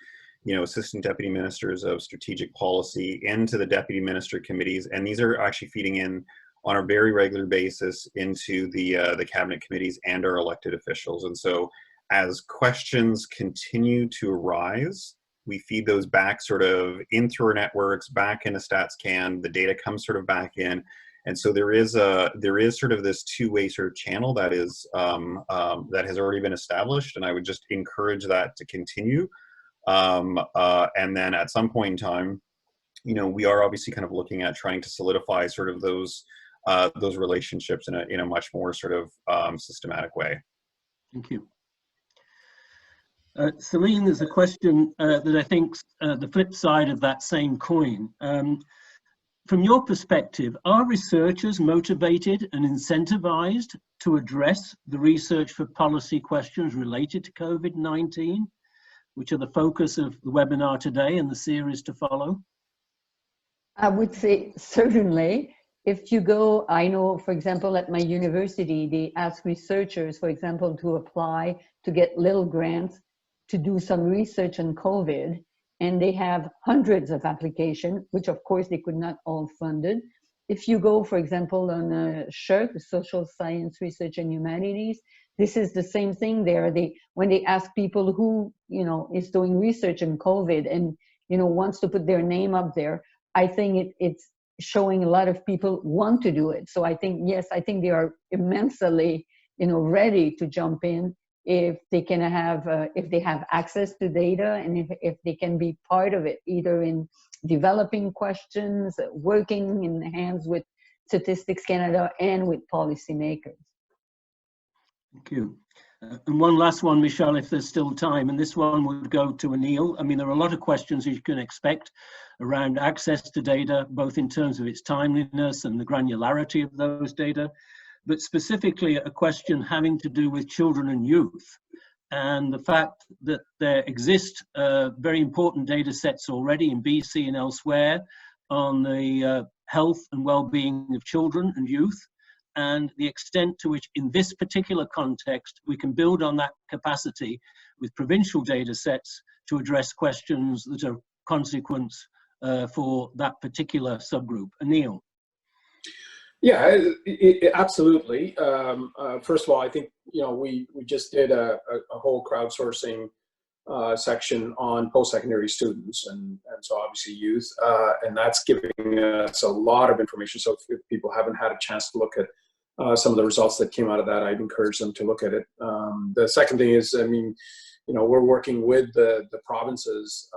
assistant deputy ministers of strategic policy, into the deputy minister committees, and these are actually feeding in on a very regular basis into the cabinet committees and our elected officials. And so as questions continue to arise, we feed those back sort of in through our networks, back into Stats.can, the data comes sort of back in, And so there is sort of this two-way sort of channel that is that has already been established, and I would just encourage that to continue. And then at some point in time, you know, we are obviously kind of looking at trying to solidify sort of those relationships in a much more sort of systematic way. Thank you. Celine, there's a question that I think's the flip side of that same coin. From your perspective, are researchers motivated and incentivized to address the research for policy questions related to COVID-19, which are the focus of the webinar today and the series to follow? I would say certainly. If you go, I know, for example, at my university, they ask researchers, for example, to apply to get little grants to do some research on COVID, and they have hundreds of applications, which of course they could not all fund it. If you go, for example, on SHRC, Social Science Research and Humanities, this is the same thing there. When they ask people who, you know, is doing research on COVID and, you know, wants to put their name up there, I think it's showing a lot of people want to do it. So I think, yes, I think they are immensely, you know, ready to jump in if they can have, if they have access to data, and if they can be part of it, either in developing questions, working in hands with Statistics Canada and with policymakers. Thank you. And one last one, Michelle, if there's still time, and this one would go to Anil. I mean, there are a lot of questions you can expect around access to data, both in terms of its timeliness and the granularity of those data, but specifically a question having to do with children and youth, and the fact that there exist very important data sets already in BC and elsewhere on the health and well-being of children and youth, and the extent to which in this particular context we can build on that capacity with provincial data sets to address questions that are consequence for that particular subgroup. Anil. Yeah, absolutely. First of all, I think, you know, we just did a whole crowdsourcing section on post-secondary students and so obviously youth, and that's giving us a lot of information. So if people haven't had a chance to look at some of the results that came out of that, I'd encourage them to look at it. The second thing is, I mean, you know, we're working with the provinces,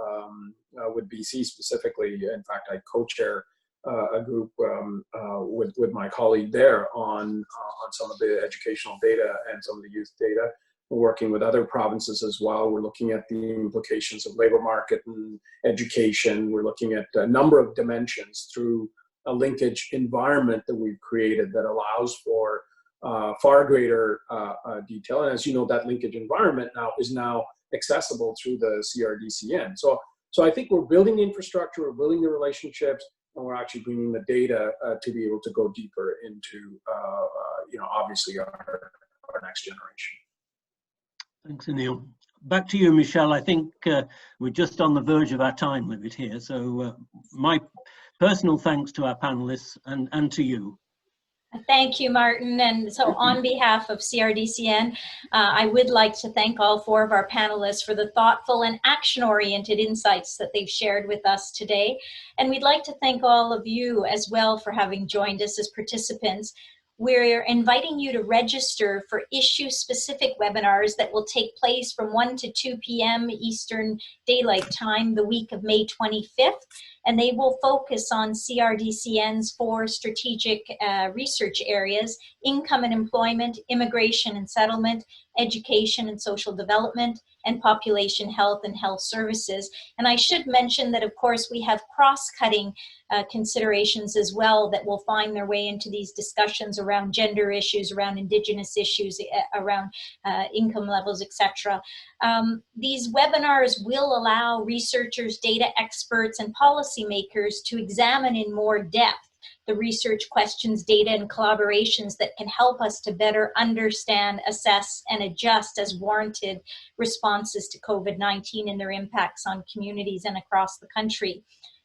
with BC specifically. In fact, I co-chair a group with my colleague there on some of the educational data and some of the youth data. We're working with other provinces as well. We're looking at the implications of labor market and education. We're looking at a number of dimensions through a linkage environment that we've created that allows for far greater detail. And as you know, that linkage environment is now accessible through the Crdcn. So I think we're building the infrastructure, we're building the relationships, and we're actually bringing the data to be able to go deeper into, you know, obviously our next generation. Thanks, Anil. Back to you, Michelle. I think we're just on the verge of our time limit here. So my personal thanks to our panelists and to you. Thank you, Martin. And so on behalf of CRDCN, I would like to thank all four of our panelists for the thoughtful and action-oriented insights that they've shared with us today. And we'd like to thank all of you as well for having joined us as participants. We're inviting you to register for issue-specific webinars that will take place from 1 to 2 p.m. Eastern Daylight Time the week of May 25th. And they will focus on CRDCN's 4 strategic research areas: income and employment, immigration and settlement, education and social development, and population health and health services. And I should mention that, of course, we have cross-cutting considerations as well that will find their way into these discussions around gender issues, around Indigenous issues, around income levels, etc. These webinars will allow researchers, data experts, and policymakers to examine in more depth the research questions, data, and collaborations that can help us to better understand, assess, and adjust as warranted responses to COVID-19 and their impacts on communities and across the country.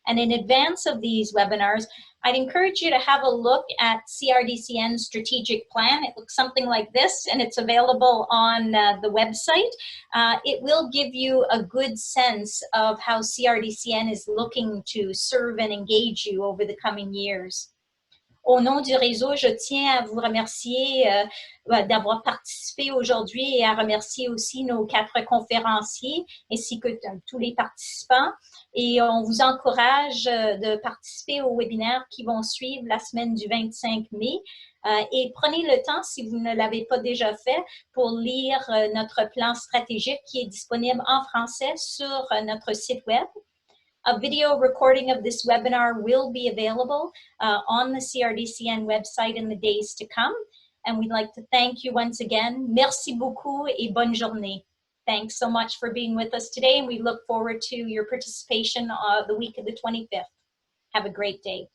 And in advance of these webinars, I'd encourage you to have a look at CRDCN's strategic plan. It looks something like this, and it's available on the website. It will give you a good sense of how CRDCN is looking to serve and engage you over the coming years. Au nom du réseau, je tiens à vous remercier d'avoir participé aujourd'hui et à remercier aussi nos 4 conférenciers ainsi que tous les participants. Et on vous encourage de participer aux webinaires qui vont suivre la semaine du 25 mai. Et prenez le temps, si vous ne l'avez pas déjà fait, pour lire notre plan stratégique qui est disponible en français sur notre site web. A video recording of this webinar will be available on the Crdcn website in the days to come. And we'd like to thank you once again. Merci beaucoup et bonne journée. Thanks so much for being with us today, and we look forward to your participation the week of the 25th. Have a great day.